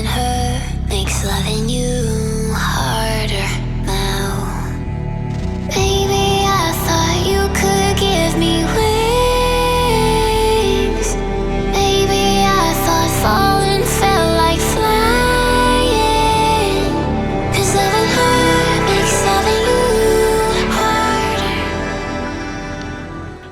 Loving her makes loving you harder now. Baby, I thought you could give me wings. Baby, I thought falling felt like flying. 'Cause loving her makes loving you harder.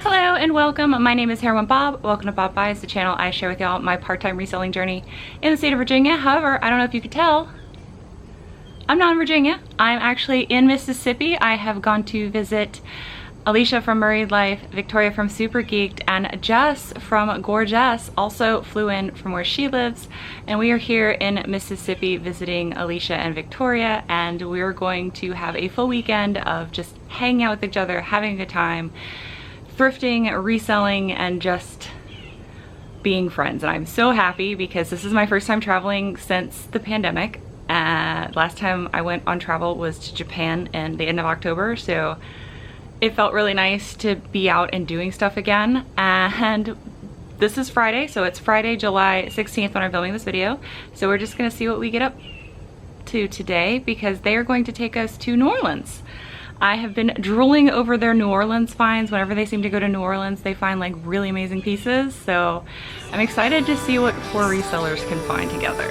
Hello and welcome. My name is Heroine Bob. Welcome to Bob Buys, the channel I share with y'all my part-time reselling journey in the state of Virginia. However, I don't know if you could tell, I'm not in Virginia. I'm actually in Mississippi. I have gone to visit Alicia from Married Life, Victoria from Super Geeked, and Jess from Gorgeous also flew in from where she lives. And we are here in Mississippi visiting Alicia and Victoria, and we're going to have a full weekend of just hanging out with each other, having a good time, thrifting, reselling, and just being friends. And I'm so happy because this is my first time traveling since the pandemic. Last time I went on travel was to Japan in the end of October, so it felt really nice to be out and doing stuff again. And this is Friday, so it's Friday, July 16th when I'm filming this video. So we're just gonna see what we get up to today because they are going to take us to New Orleans. I have been drooling over their New Orleans finds. Whenever they seem to go to New Orleans, they find like really amazing pieces. So I'm excited to see what four resellers can find together.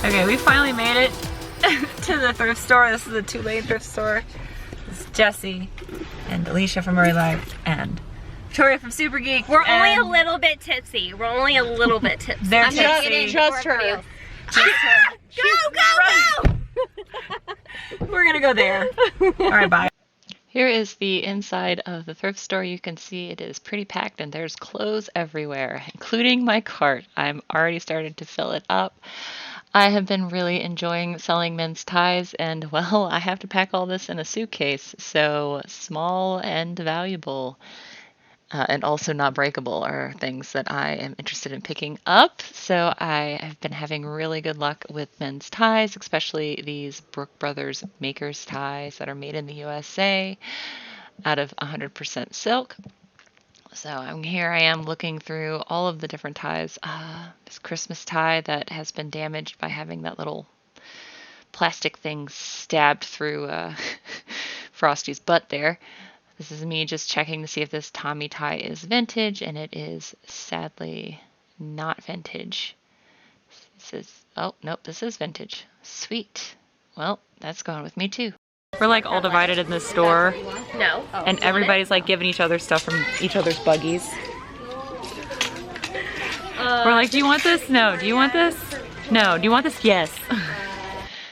Okay, we finally made it to the thrift store. This is the two-lane thrift store. This is Jessie and Alicia from Married Life and Victoria from Super Geek. We're only a little bit tipsy. We're only a little bit tipsy. They're I'm tipsy. just her. Go! We're gonna go there. All right, bye. Here is the inside of the thrift store. You can see it is pretty packed and there's clothes everywhere, including my cart. I'm already starting to fill it up. I have been really enjoying selling men's ties and, well, I have to pack all this in a suitcase, so small and valuable and also not breakable are things that I am interested in picking up. So I have been having really good luck with men's ties, especially these Brooke Brothers makers ties that are made in the USA out of 100% silk. So here I am looking through all of the different ties. This Christmas tie that has been damaged by having that little plastic thing stabbed through Frosty's butt there. This is me just checking to see if this Tommy tie is vintage, and it is sadly not vintage. It says, oh, nope, this is vintage. Sweet. Well, that's going with me too. We're like all divided in this store. No. And everybody's like giving each other stuff from each other's buggies. We're like, do you want this? No. Do you want this? No. Do you want this? Yes.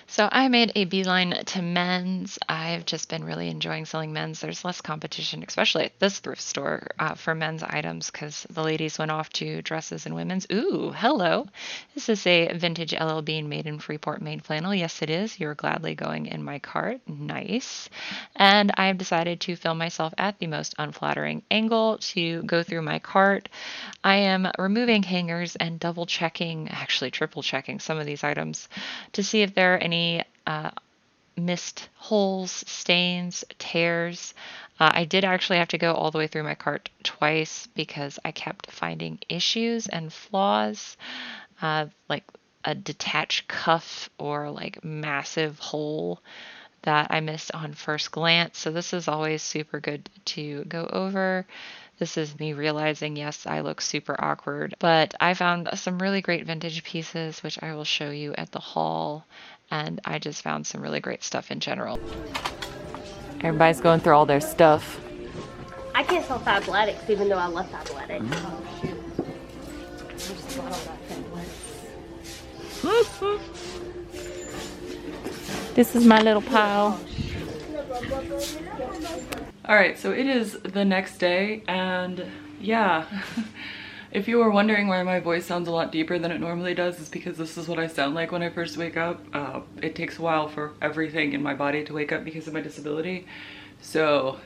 So I made a beeline to men's. I've just been really enjoying selling men's. There's less competition, especially at this thrift store for men's items because the ladies went off to dresses and women's. Ooh, hello. Is this a vintage LL Bean made in Freeport Maine flannel? Yes, it is. You're gladly going in my cart. Nice. And I've decided to film myself at the most unflattering angle to go through my cart. I am removing hangers and double checking, actually triple checking some of these items to see if there are any missed holes, stains, tears. I did actually have to go all the way through my cart twice because I kept finding issues and flaws, like a detached cuff or like massive hole that I missed on first glance. So this is always super good to go over. This is me realizing, yes, I look super awkward, but I found some really great vintage pieces, which I will show you at the haul. And I just found some really great stuff in general. Everybody's going through all their stuff. I can't sell Fabletics even though I love Fabletics. Oh, shoot. I just bought all that Fabletics. This is my little pile. Alright, so it is the next day, and yeah, if you were wondering why my voice sounds a lot deeper than it normally does, it's because this is what I sound like when I first wake up. It takes a while for everything in my body to wake up because of my disability, so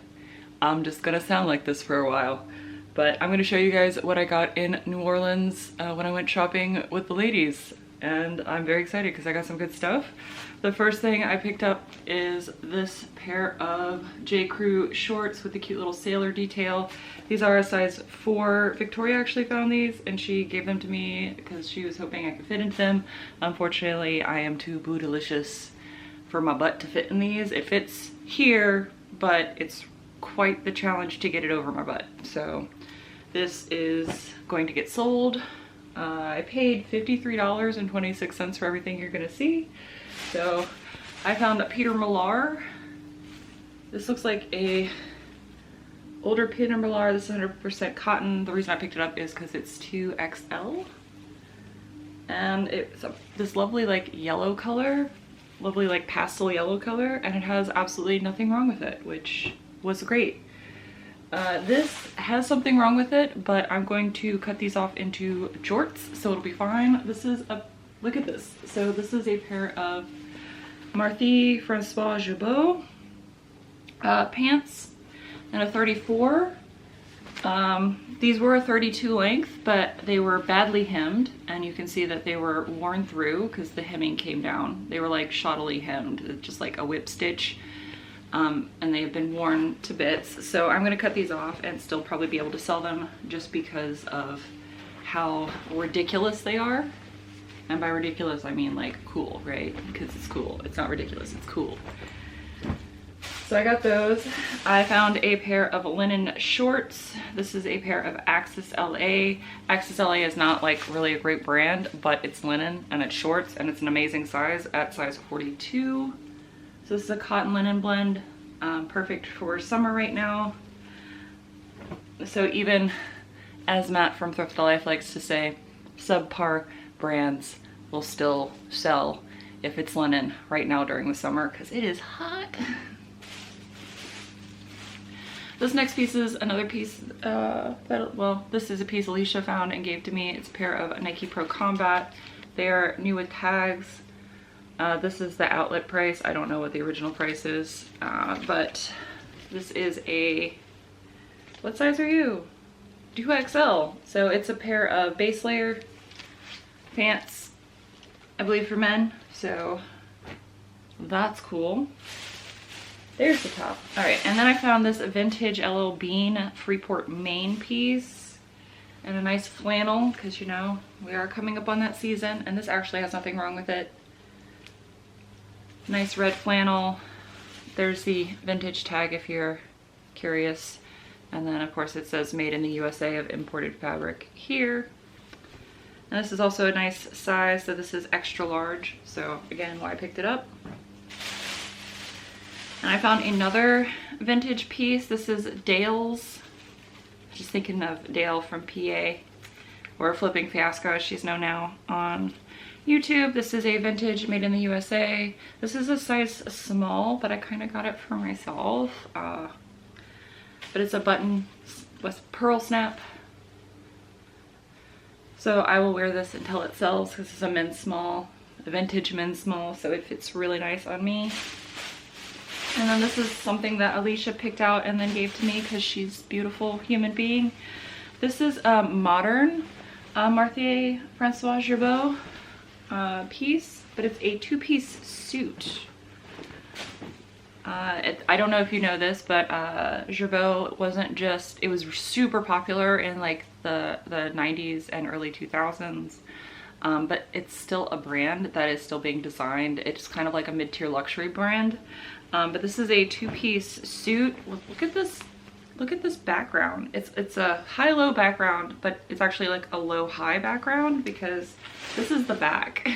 I'm just gonna sound like this for a while. But I'm gonna show you guys what I got in New Orleans when I went shopping with the ladies, and I'm very excited because I got some good stuff. The first thing I picked up is this pair of J. Crew shorts with the cute little sailor detail. These are a size 4. Victoria actually found these and she gave them to me because she was hoping I could fit into them. Unfortunately, I am too bootylicious for my butt to fit in these. It fits here, but it's quite the challenge to get it over my butt. So this is going to get sold. I paid $53.26 for everything you're gonna see. So I found a Peter Millar. This looks like a older Peter Millar. This is 100% cotton. The reason I picked it up is because it's 2XL. And it's this lovely like yellow color, lovely like pastel yellow color, and it has absolutely nothing wrong with it, which was great. This has something wrong with it, but I'm going to cut these off into jorts, so it'll be fine. This is a, look at this. So this is a pair of Marthe Francois Jabot pants and a 34. These were a 32 length, but they were badly hemmed, and you can see that they were worn through because the hemming came down. They were like shoddily hemmed, just like a whip stitch. And they have been worn to bits. So I'm gonna cut these off and still probably be able to sell them just because of how ridiculous they are. And by ridiculous, I mean like cool, right? Because it's cool. It's not ridiculous, it's cool. So I got those. I found a pair of linen shorts. This is a pair of Axis LA. Axis LA is not like really a great brand, but it's linen and it's shorts and it's an amazing size at size 42. So this is a cotton linen blend, perfect for summer right now. So even as Matt from Thrift Life likes to say, subpar brands will still sell if it's linen right now during the summer because it is hot. This next piece is another piece well, this is a piece Alicia found and gave to me. It's a pair of Nike Pro Combat. They are new with tags. This is the outlet price. I don't know what the original price is, but this is a, what size are you? 2XL. So it's a pair of base layer pants, I believe for men. So that's cool. There's the top. All right, and then I found this vintage LL Bean Freeport, Maine piece and a nice flannel because, you know, we are coming up on that season, and this actually has nothing wrong with it. Nice red flannel. There's the vintage tag if you're curious. And then of course it says made in the USA of imported fabric here. And this is also a nice size, so this is extra large. So again, why I picked it up. And I found another vintage piece. This is Dale's. Just thinking of Dale from PA, or Flipping Fiasco as she's known now on YouTube. This is a vintage made in the USA. This is a size small, but I kind of got it for myself. But it's a button with pearl snap. So I will wear this until it sells because it's a men's small, a vintage men's small, so it fits really nice on me. And then this is something that Alicia picked out and then gave to me because she's a beautiful human being. This is a modern Marthe Francois Jabot piece, but it's a two-piece suit. I don't know if you know this, but Jabot wasn't just, it was super popular in like the 90s and early 2000s, but it's still a brand that is still being designed. It's kind of like a mid-tier luxury brand, but this is a two-piece suit. Look at this Look at this background. It's a high-low background, but it's actually like a low-high background because this is the back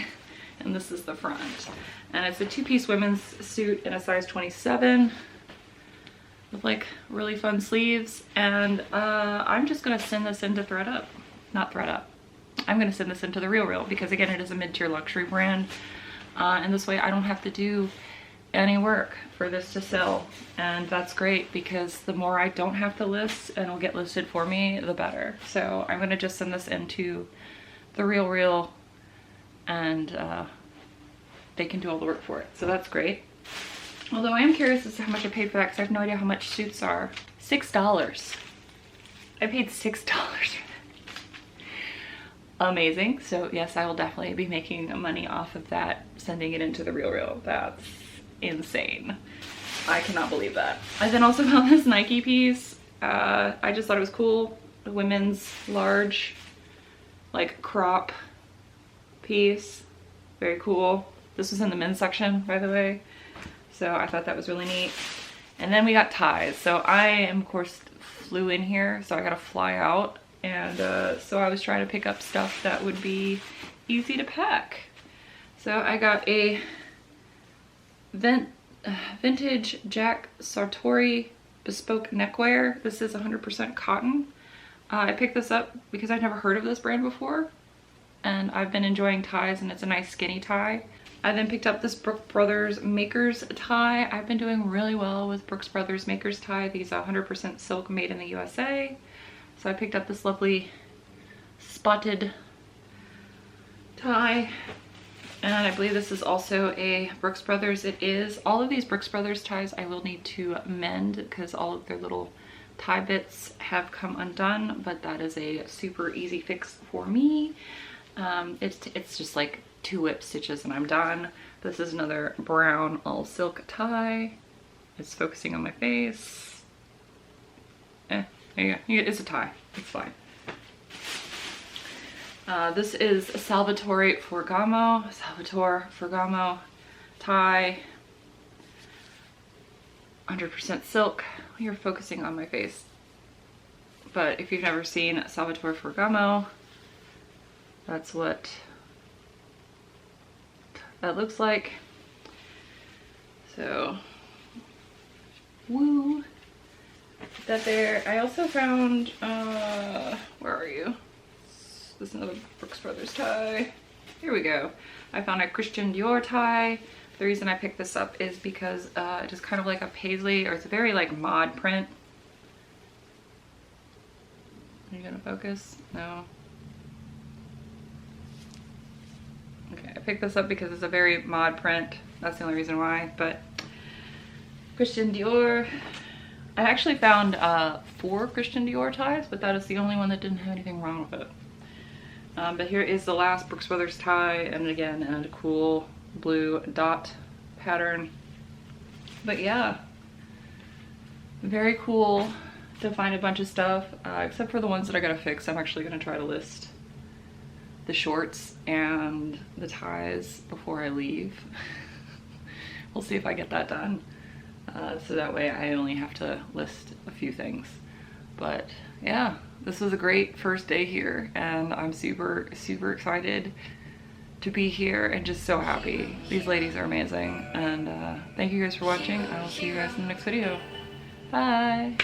and this is the front. And it's a two-piece women's suit in a size 27 with like really fun sleeves. And I'm just gonna send this into ThredUp. Not ThredUp. I'm gonna send this into the RealReal because again, it is a mid-tier luxury brand. And this way I don't have to do any work for this to sell, and that's great because the more I don't have to list and it'll get listed for me, the better. So I'm gonna just send this into the RealReal and they can do all the work for it. So that's great. Although I am curious as to how much I paid for that because I have no idea how much suits are. $6. I paid $6 for that. Amazing. So yes, I will definitely be making money off of that, sending it into the RealReal. That's insane. I cannot believe that. I then also found this Nike piece. I just thought it was cool. The women's large, like crop piece. Very cool. This was in the men's section, by the way. So I thought that was really neat. And then we got ties. So I am, of course, flew in here, so I gotta fly out. And so I was trying to pick up stuff that would be easy to pack. So I got a vintage Jack Sartori bespoke neckwear. This is 100% cotton. I picked this up because I'd never heard of this brand before, and I've been enjoying ties, and it's a nice skinny tie. I then picked up this Brooks Brothers Makers tie. I've been doing really well with Brooks Brothers Makers tie. These are 100% silk made in the USA. So I picked up this lovely spotted tie. And I believe this is also a Brooks Brothers. It is. All of these Brooks Brothers ties I will need to mend because all of their little tie bits have come undone, but that is a super easy fix for me. It's just like 2 whip stitches and I'm done. This is another brown all silk tie. It's focusing on my face. There you go. It's a tie. It's fine. This is Salvatore Ferragamo tie, 100% silk. You're focusing on my face. But if you've never seen Salvatore Ferragamo, that's what that looks like. So, woo. Put that there. I also found, where are you? This is another Brooks Brothers tie. Here we go. I found a Christian Dior tie. The reason I picked this up is because it is kind of like a paisley, or it's a very like mod print. Are you gonna focus? No. Okay, I picked this up because it's a very mod print. That's the only reason why, but Christian Dior. I actually found 4 Christian Dior ties, but that is the only one that didn't have anything wrong with it. But here is the last Brooks Brothers tie, and again, and a cool blue dot pattern. But yeah, very cool to find a bunch of stuff, except for the ones that I gotta fix. I'm actually gonna try to list the shorts and the ties before I leave. We'll see if I get that done. So that way I only have to list a few things. But yeah, this was a great first day here, and I'm super, super excited to be here and just so happy. These ladies are amazing, and thank you guys for watching. I will see you guys in the next video. Bye!